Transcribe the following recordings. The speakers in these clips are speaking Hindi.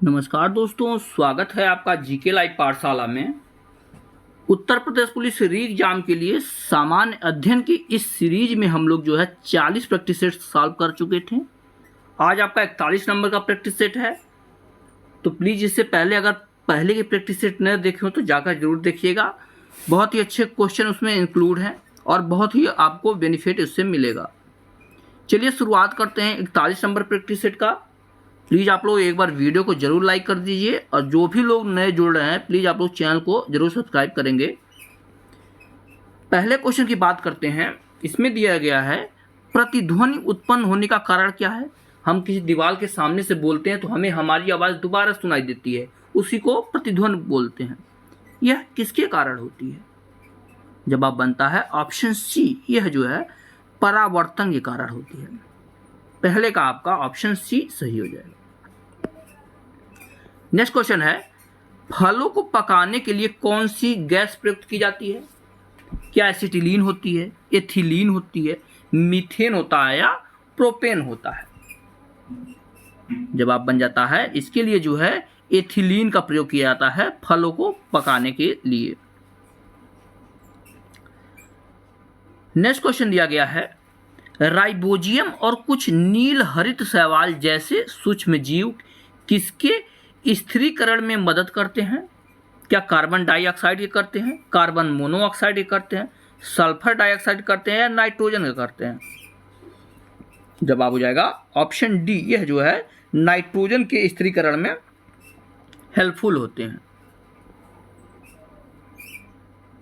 नमस्कार दोस्तों, स्वागत है आपका जीके लाइव पाठशाला में। उत्तर प्रदेश पुलिस री एग्जाम के लिए सामान्य अध्ययन की इस सीरीज में हम लोग जो है 40 प्रैक्टिस सेट सॉल्व कर चुके थे। आज आपका 41 नंबर का प्रैक्टिस सेट है, तो प्लीज़ इससे पहले अगर पहले के प्रैक्टिस सेट न देखे हो तो जाकर जरूर देखिएगा। बहुत ही अच्छे क्वेश्चन उसमें इंक्लूड हैं और बहुत ही आपको बेनिफिट इससे मिलेगा। चलिए शुरुआत करते हैं 41 नंबर प्रैक्टिस सेट का। प्लीज़ आप लोग एक बार वीडियो को जरूर लाइक कर दीजिए और जो भी लोग नए जुड़ रहे हैं प्लीज़ आप लोग चैनल को जरूर सब्सक्राइब करेंगे। पहले क्वेश्चन की बात करते हैं। इसमें दिया गया है प्रतिध्वनि उत्पन्न होने का कारण क्या है। हम किसी दीवार के सामने से बोलते हैं तो हमें हमारी आवाज़ दोबारा सुनाई देती है, उसी को प्रतिध्वनि बोलते हैं। यह किसके कारण होती है? जवाब बनता है ऑप्शन सी, यह जो है परावर्तन के कारण होती है। पहले का आपका ऑप्शन सी सही हो जाएगा। नेक्स्ट क्वेश्चन है, फलों को पकाने के लिए कौन सी गैस प्रयुक्त की जाती है? क्या एसिटिलीन होती है, एथिलीन होती है, मीथेन होता है या प्रोपेन होता है? जवाब बन जाता है इसके लिए जो है एथिलीन का प्रयोग किया जाता है फलों को पकाने के लिए। नेक्स्ट क्वेश्चन दिया गया है, राइबोजियम और कुछ नील हरित शैवाल जैसे सूक्ष्म जीव किसके स्थिरीकरण में मदद करते हैं? क्या कार्बन डाइऑक्साइड के करते हैं, कार्बन मोनोऑक्साइड के करते हैं, सल्फर डाइऑक्साइड करते हैं या नाइट्रोजन के करते हैं? जवाब हो जाएगा ऑप्शन डी, यह जो है नाइट्रोजन के स्थिरीकरण में हेल्पफुल होते हैं।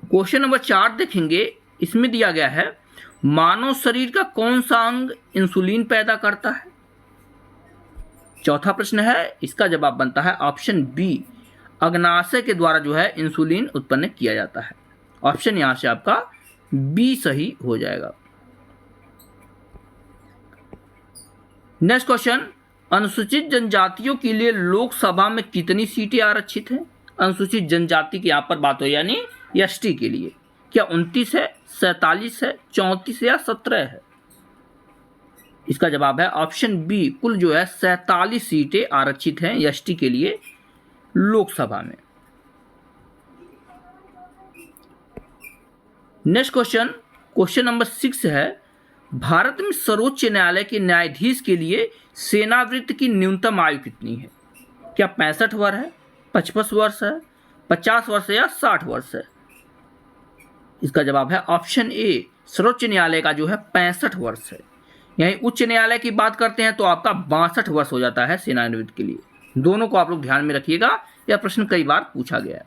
क्वेश्चन नंबर 4 देखेंगे। इसमें दिया गया है मानव शरीर का कौन सा अंग इंसुलिन पैदा करता है? चौथा प्रश्न है, इसका जवाब बनता है ऑप्शन बी, अग्नाशय के द्वारा जो है इंसुलिन उत्पन्न किया जाता है। ऑप्शन यहां से आपका बी सही हो जाएगा। नेक्स्ट क्वेश्चन, अनुसूचित जनजातियों के लिए लोकसभा में कितनी सीटें आरक्षित हैं? अनुसूचित जनजाति की यहां पर बात हो यानी एसटी के लिए। क्या 29 है, 47 है, 34 या 17 है? इसका जवाब है ऑप्शन बी, कुल जो है 47 सीटें आरक्षित हैं एसटी के लिए लोकसभा में। नेक्स्ट क्वेश्चन, क्वेश्चन नंबर 6 है, भारत में सर्वोच्च न्यायालय के न्यायाधीश के लिए सेवानिवृत्ति की न्यूनतम आयु कितनी है? क्या 65 वर्ष है, 55 वर्ष है, 50 वर्ष है या 60 वर्ष है? इसका जवाब है ऑप्शन ए, सर्वोच्च न्यायालय का जो है 65 वर्ष है। यहीं उच्च न्यायालय की बात करते हैं तो आपका 62 वर्ष हो जाता है सेवानिवृत्ति के लिए। दोनों को आप लोग ध्यान में रखिएगा, यह प्रश्न कई बार पूछा गया है।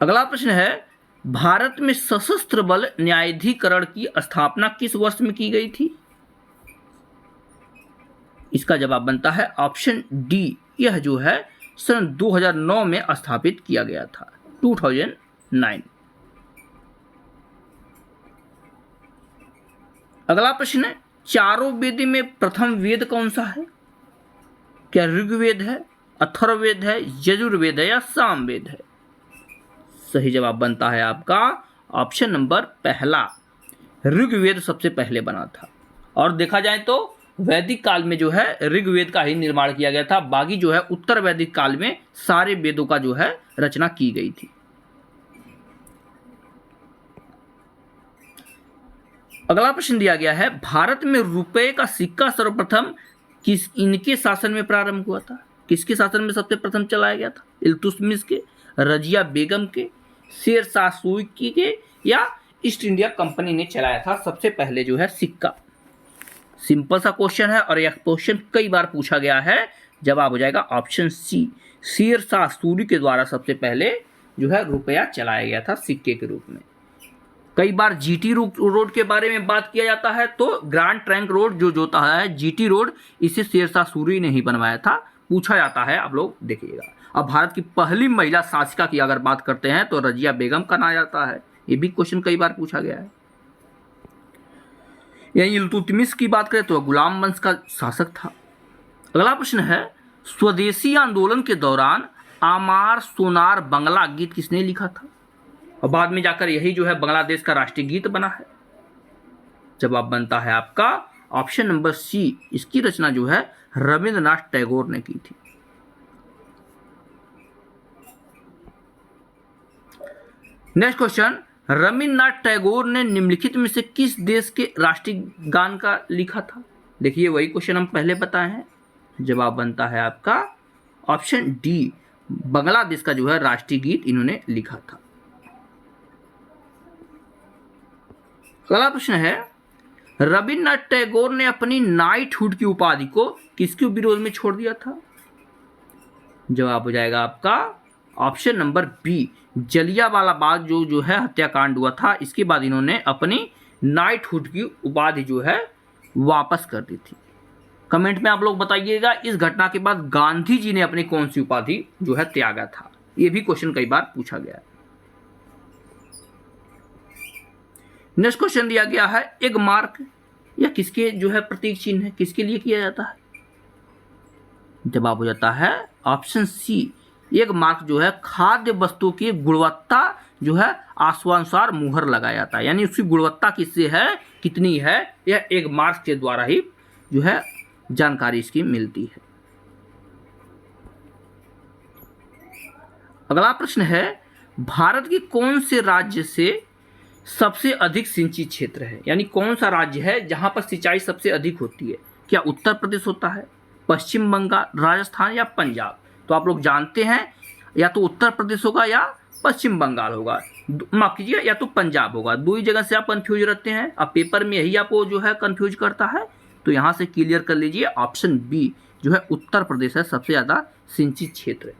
अगला प्रश्न है, भारत में सशस्त्र बल न्यायाधिकरण की स्थापना किस वर्ष में की गई थी? इसका जवाब बनता है ऑप्शन डी, यह जो है सन 2009 में स्थापित किया गया था, 2009। अगला प्रश्न है, चारों वेद में प्रथम वेद कौन सा है? क्या ऋग्वेद है, अथर्ववेद है, यजुर्वेद है या सामवेद है? सही जवाब बनता है आपका ऑप्शन नंबर पहला, ऋग्वेद सबसे पहले बना था। और देखा जाए तो वैदिक काल में जो है ऋग्वेद का ही निर्माण किया गया था, बाकी जो है उत्तर वैदिक काल में सारे वेदों का जो है रचना की गई थी। अगला प्रश्न दिया गया है, भारत में रुपए का सिक्का सर्वप्रथम इनके शासन में प्रारंभ हुआ था? किसके शासन में सबसे प्रथम चलाया गया था? इल्तुतमिश के, रजिया बेगम के, शेर शाह सूरी के या ईस्ट इंडिया कंपनी ने चलाया था सबसे पहले जो है सिक्का? सिंपल सा क्वेश्चन है और यह क्वेश्चन कई बार पूछा गया है। जवाब हो जाएगा ऑप्शन सी, शेर शाह सूरी के द्वारा सबसे पहले जो है रुपया चलाया गया था सिक्के के रूप में। कई बार जीटी रोड के बारे में बात किया जाता है तो ग्रैंड ट्रंक रोड जो होता है जीटी रोड, इसे शेर शाह सूरी ने ही बनवाया था, पूछा जाता है, आप लोग देखिएगा। अब भारत की पहली महिला शासिका की अगर बात करते हैं तो रजिया बेगम का नाम आता है, ये भी क्वेश्चन कई बार पूछा गया है। यही इल्तुतमिश की बात करें तो गुलाम वंश का शासक था। अगला प्रश्न है, स्वदेशी आंदोलन के दौरान आमार सोनार बंगला गीत किसने लिखा था? और बाद में जाकर यही जो है बांग्लादेश का राष्ट्रीय गीत बना है। जवाब बनता है आपका ऑप्शन नंबर सी, इसकी रचना जो है रविंद्रनाथ टैगोर ने की थी। नेक्स्ट क्वेश्चन, रविंद्रनाथ टैगोर ने निम्नलिखित में से किस देश के राष्ट्रीय गान का लिखा था? देखिए वही क्वेश्चन हम पहले बताए हैं, जवाब बनता है आपका ऑप्शन डी, बांग्लादेश का जो है राष्ट्रीय गीत इन्होंने लिखा था। अगला प्रश्न है, रविंद्रनाथ टैगोर ने अपनी नाइटहुड की उपाधि को किसके विरोध में छोड़ दिया था? जवाब हो जाएगा आपका option number B, Jallianwala Bagh जो है हत्याकांड हुआ था, इसके बाद इन्होंने अपनी नाइटहुड की उपाधि जो है वापस कर दी थी। कमेंट में आप लोग बताइएगा इस घटना के बाद गांधी जी ने अपनी कौन सी उपाधि जो है त्यागा था। ये भी क्वेश्चन कई बार पूछा गया है। नेक्स्ट क्वेश्चन दिया गया है, एग मार्क यह किसके जो है प्रतीक चिन्ह है, किसके लिए किया जाता है? जवाब हो जाता है ऑप्शन सी, एग मार्क जो है खाद्य वस्तु की गुणवत्ता जो है आश्वानुसार मुहर लगाया जाता है, यानी उसकी गुणवत्ता किससे है, कितनी है, यह एग मार्क के द्वारा ही जो है जानकारी इसकी मिलती है। अगला प्रश्न है, भारत के कौन से राज्य से सबसे अधिक सिंचित क्षेत्र है, यानी कौन सा राज्य है जहां पर सिंचाई सबसे अधिक होती है? क्या उत्तर प्रदेश होता है, पश्चिम बंगाल, राजस्थान या पंजाब? तो आप लोग जानते हैं या तो उत्तर प्रदेश होगा या पश्चिम बंगाल होगा, माफ कीजिए या तो पंजाब होगा। दो ही जगह से आप कंफ्यूज रहते हैं, अब पेपर में यही आपको जो है कंफ्यूज करता है, तो यहाँ से क्लियर कर लीजिए ऑप्शन बी जो है उत्तर प्रदेश है सबसे ज़्यादा सिंचित क्षेत्र।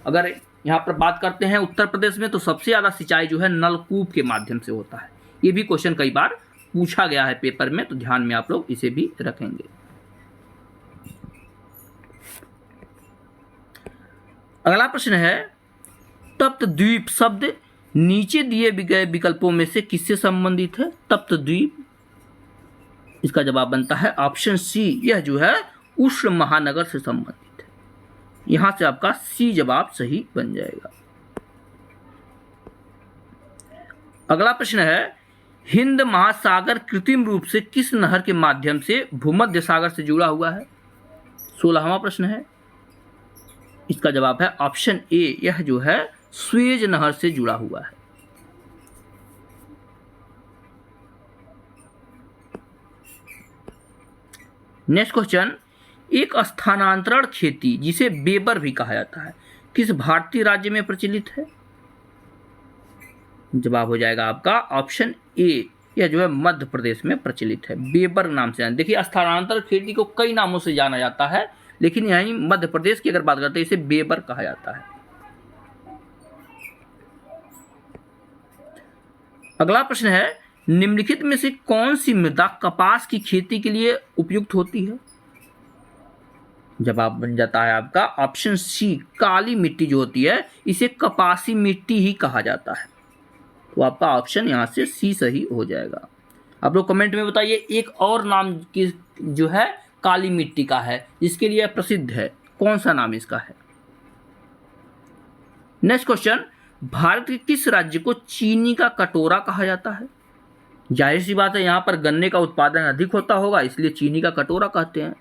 अगर यहाँ पर बात करते हैं उत्तर प्रदेश में, तो सबसे ज़्यादा सिंचाई जो है नलकूप के माध्यम से होता है। ये भी क्वेश्चन कई बार पूछा गया है पेपर में, तो ध्यान में आप लोग इसे भी रखेंगे। अगला प्रश्न है, तप्त द्वीप शब्द नीचे दिए गए विकल्पों में से किससे संबंधित है? तप्त द्वीप, इसका जवाब बनता है ऑप्शन सी, यह जो है उष्ण महानगर से संबंधित है। यहां से आपका सी जवाब सही बन जाएगा। अगला प्रश्न है, हिंद महासागर कृत्रिम रूप से किस नहर के माध्यम से भूमध्य सागर से जुड़ा हुआ है? 16वां प्रश्न है, इसका जवाब है ऑप्शन ए, यह जो है स्वेज नहर से जुड़ा हुआ है। नेक्स्ट क्वेश्चन, एक स्थानांतरण खेती जिसे बेबर भी कहा जाता है किस भारतीय राज्य में प्रचलित है? जवाब हो जाएगा आपका ऑप्शन ए, यह जो है मध्य प्रदेश में प्रचलित है, बेबर नाम से। देखिए स्थानांतरण खेती को कई नामों से जाना जाता है, लेकिन यहीं मध्य प्रदेश की अगर बात करते हैं इसे बेबर कहा जाता है। अगला प्रश्न है, निम्नलिखित में से कौन सी मृदा कपास की खेती के लिए उपयुक्त होती है? जवाब बन जाता है आपका ऑप्शन सी, काली मिट्टी जो होती है इसे कपासी मिट्टी ही कहा जाता है। तो आपका ऑप्शन यहां से सी सही हो जाएगा। आप लोग कमेंट में बताइए एक और नाम की जो है काली मिट्टी का है जिसके लिए प्रसिद्ध है, कौन सा नाम इसका है? नेक्स्ट क्वेश्चन, भारत के किस राज्य को चीनी का कटोरा कहा जाता है? जाहिर सी बात है यहां पर गन्ने का उत्पादन अधिक होता होगा, इसलिए चीनी का कटोरा कहते हैं।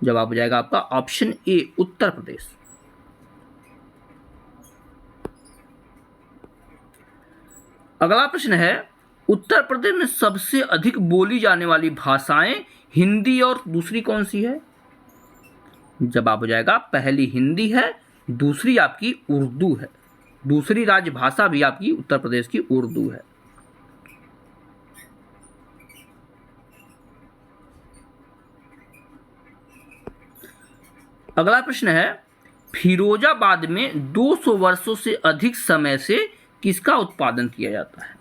जवाब हो जाएगा आपका ऑप्शन ए, उत्तर प्रदेश। अगला प्रश्न है, उत्तर प्रदेश में सबसे अधिक बोली जाने वाली भाषाएं हिंदी और दूसरी कौन सी है? जवाब हो जाएगा पहली हिंदी है, दूसरी आपकी उर्दू है। दूसरी राजभाषा भी आपकी उत्तर प्रदेश की उर्दू है। अगला प्रश्न है, फिरोजाबाद में 200 वर्षों से अधिक समय से किसका उत्पादन किया जाता है?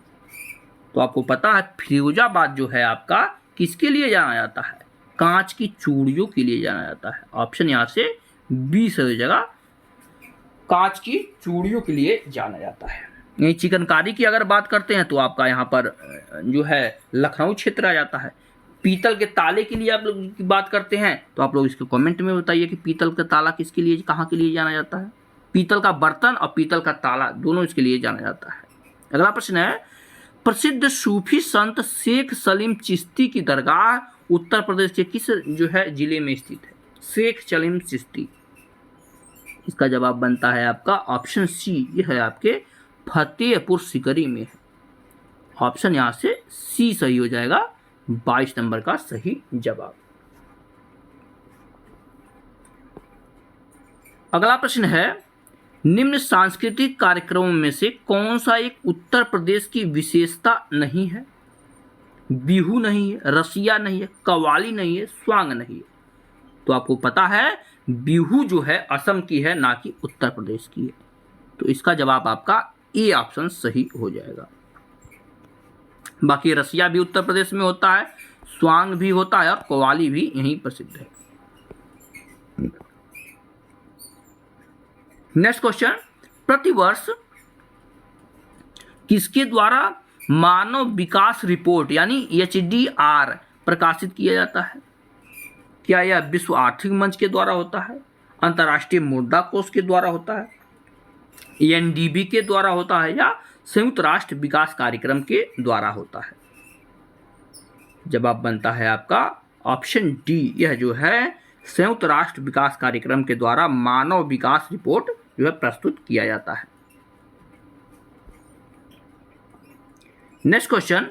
तो आपको पता है फिरोजाबाद जो है आपका किसके लिए जाना जाता है? कांच की चूड़ियों के लिए जाना जाता है। ऑप्शन यहां से बी सही जगह, कांच की चूड़ियों के लिए जाना जाता है। यही चिकनकारी की अगर बात करते हैं तो आपका यहाँ पर जो है लखनऊ क्षेत्र आ जाता है। पीतल के ताले के लिए आप लोग की बात करते हैं तो आप लोग इसको कमेंट में बताइए कि पीतल का ताला किसके लिए, कहाँ के लिए जाना जाता है? पीतल का बर्तन और पीतल का ताला दोनों इसके लिए जाना जाता है। अगला प्रश्न है, प्रसिद्ध सूफी संत शेख सलीम चिश्ती की दरगाह उत्तर प्रदेश के किस जो है जिले में स्थित है? शेख सलीम चिश्ती। इसका जवाब बनता है आपका ऑप्शन सी, यह है आपके फतेहपुर सीकरी में है। ऑप्शन यहां से सी सही हो जाएगा, 22 नंबर का सही जवाब। अगला प्रश्न है, निम्न सांस्कृतिक कार्यक्रमों में से कौन सा एक उत्तर प्रदेश की विशेषता नहीं है? बिहू नहीं है, रसिया नहीं है, कव्वाली नहीं है, स्वांग नहीं है। तो आपको पता है बिहू जो है असम की है, ना कि उत्तर प्रदेश की है। तो इसका जवाब आपका ए ऑप्शन सही हो जाएगा। बाकी रसिया भी उत्तर प्रदेश में होता है, स्वांग भी होता है और कव्वाली भी यहीं प्रसिद्ध है। नेक्स्ट क्वेश्चन, प्रतिवर्ष किसके द्वारा मानव विकास रिपोर्ट यानी HDR प्रकाशित किया जाता है? क्या यह विश्व आर्थिक मंच के द्वारा होता है, अंतर्राष्ट्रीय मुद्रा कोष के द्वारा होता है, UNDP के द्वारा होता है, या संयुक्त राष्ट्र विकास कार्यक्रम के द्वारा होता है? जवाब बनता है आपका ऑप्शन डी, यह जो है संयुक्त राष्ट्र विकास कार्यक्रम के द्वारा मानव विकास रिपोर्ट जो है प्रस्तुत किया जाता है। नेक्स्ट क्वेश्चन,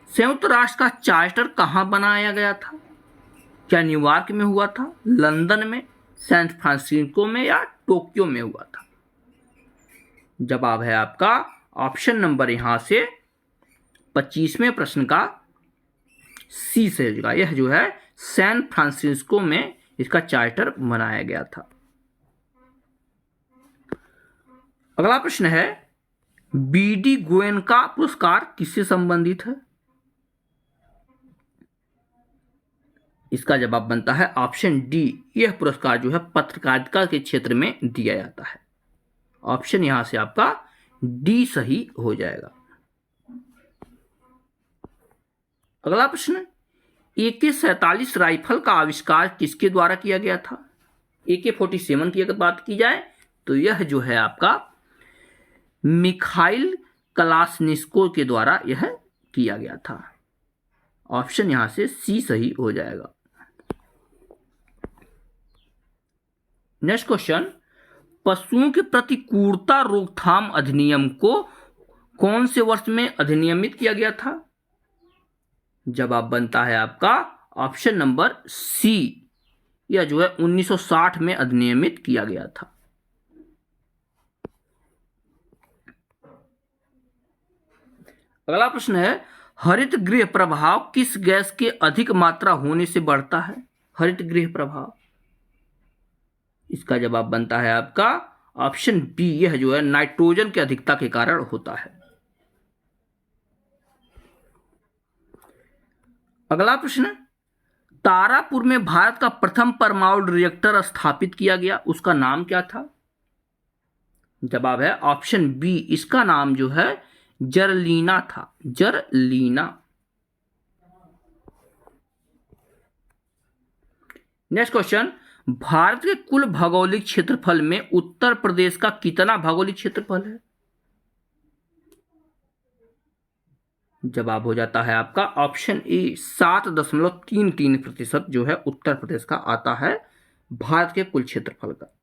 संयुक्त राष्ट्र का चार्टर कहां बनाया गया था? क्या न्यूयॉर्क में हुआ था, लंदन में, सैन फ्रांसिस्को में, या टोक्यो में हुआ था? जवाब है आपका ऑप्शन नंबर यहां से 25वें प्रश्न का सी से होगा। यह जो है सैन फ्रांसिस्को में इसका चार्टर बनाया गया था। अगला प्रश्न है, BD गोयनका पुरस्कार किससे संबंधित है? इसका जवाब बनता है ऑप्शन डी, यह पुरस्कार जो है पत्रकारिता के क्षेत्र में दिया जाता है। ऑप्शन यहां से आपका डी सही हो जाएगा। अगला प्रश्न, AK-47 राइफल का आविष्कार किसके द्वारा किया गया था? AK-47 की अगर बात की जाए तो यह जो है आपका मिखाइल कलाशनिकोव के द्वारा यह किया गया था। ऑप्शन यहां से सी सही हो जाएगा। नेक्स्ट क्वेश्चन, पशुओं के प्रति क्रूरता रोकथाम अधिनियम को कौन से वर्ष में अधिनियमित किया गया था? जवाब बनता है आपका ऑप्शन नंबर सी, यह जो है 1960 में अधिनियमित किया गया था। अगला प्रश्न है, हरित गृह प्रभाव किस गैस के अधिक मात्रा होने से बढ़ता है? हरित गृह प्रभाव, इसका जवाब बनता है आपका ऑप्शन बी, यह जो है नाइट्रोजन की अधिकता के कारण होता है। अगला प्रश्न, तारापुर में भारत का प्रथम परमाणु रिएक्टर स्थापित किया गया, उसका नाम क्या था? जवाब है ऑप्शन बी, इसका नाम जो है जरलीना था, जरलीना। नेक्स्ट क्वेश्चन, भारत के कुल भौगोलिक क्षेत्रफल में उत्तर प्रदेश का कितना भौगोलिक क्षेत्रफल है? जवाब हो जाता है आपका ऑप्शन ए, 7.33% जो है उत्तर प्रदेश का आता है भारत के कुल क्षेत्रफल का।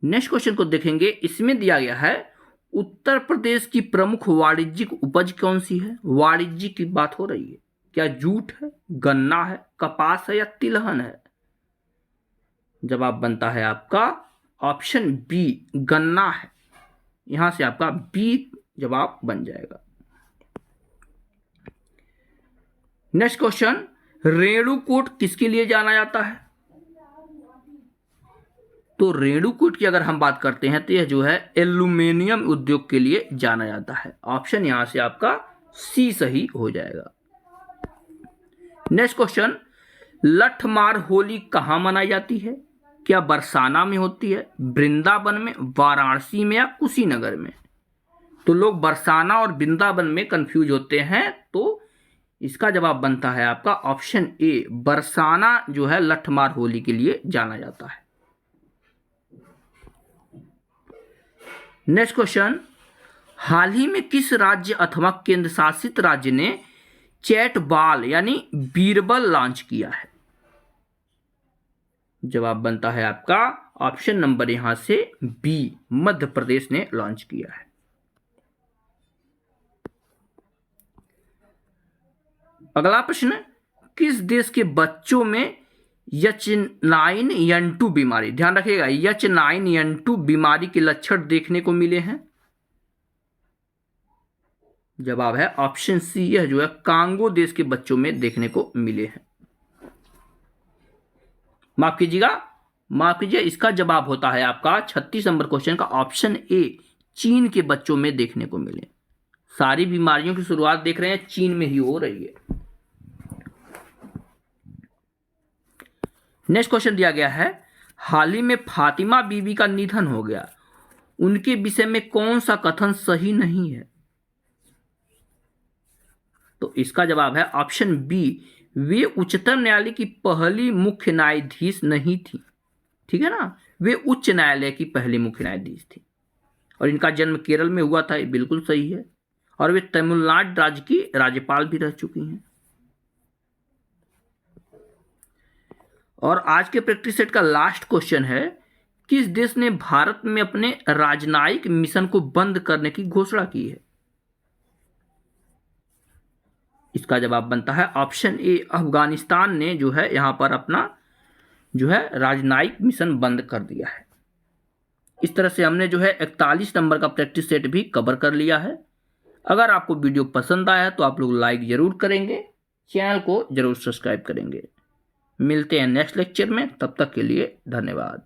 नेक्स्ट क्वेश्चन को देखेंगे, इसमें दिया गया है उत्तर प्रदेश की प्रमुख वाणिज्यिक उपज कौन सी है? वाणिज्यिक की बात हो रही है, क्या जूट है, गन्ना है, कपास है, या तिलहन है? जवाब बनता है आपका ऑप्शन बी, गन्ना है। यहां से आपका बी जवाब बन जाएगा। नेक्स्ट क्वेश्चन, रेणुकूट किसके लिए जाना जाता है? तो रेणुकूट की अगर हम बात करते हैं तो यह जो है एल्यूमिनियम उद्योग के लिए जाना जाता है। ऑप्शन यहां से आपका सी सही हो जाएगा। नेक्स्ट क्वेश्चन, लठमार होली कहां मनाई जाती है? क्या बरसाना में होती है, वृंदावन में, वाराणसी में, या कुशीनगर में? तो लोग बरसाना और वृंदावन में कंफ्यूज होते हैं, तो इसका जवाब बनता है आपका ऑप्शन ए, बरसाना जो है लठमार होली के लिए जाना जाता है। नेक्स्ट क्वेश्चन, हाल ही में किस राज्य अथवा केंद्र शासित राज्य ने चैट बॉल यानी बीरबल लॉन्च किया है? जवाब बनता है आपका ऑप्शन नंबर यहां से बी, मध्य प्रदेश ने लॉन्च किया है। अगला प्रश्न, किस देश के बच्चों में H9N2 बीमारी, ध्यान रखिएगा, H9N2 बीमारी के लक्षण देखने को मिले हैं? जवाब है ऑप्शन सी, यह जो है कांगो देश के बच्चों में देखने को मिले हैं। माफ कीजिए, इसका जवाब होता है आपका 36 नंबर क्वेश्चन का ऑप्शन ए, चीन के बच्चों में देखने को मिले। सारी बीमारियों की शुरुआत देख रहे हैं चीन में ही हो रही है। नेक्स्ट क्वेश्चन दिया गया है, हाल ही में फातिमा बीबी का निधन हो गया, उनके विषय में कौन सा कथन सही नहीं है? तो इसका जवाब है ऑप्शन बी, वे उच्चतम न्यायालय की पहली मुख्य न्यायाधीश नहीं थी। ठीक है ना, वे उच्च न्यायालय की पहली मुख्य न्यायाधीश थी और इनका जन्म केरल में हुआ था, ये बिल्कुल सही है। और वे तमिलनाडु राज्य की राज्यपाल भी रह चुकी हैं। और आज के प्रैक्टिस सेट का लास्ट क्वेश्चन है, किस देश ने भारत में अपने राजनयिक मिशन को बंद करने की घोषणा की है? इसका जवाब बनता है ऑप्शन ए, अफगानिस्तान ने जो है यहां पर अपना जो है राजनयिक मिशन बंद कर दिया है। इस तरह से हमने जो है 41 नंबर का प्रैक्टिस सेट भी कवर कर लिया है। अगर आपको वीडियो पसंद आया तो आप लोग लाइक जरूर करेंगे, चैनल को जरूर सब्सक्राइब करेंगे। मिलते हैं नेक्स्ट लेक्चर में, तब तक के लिए धन्यवाद।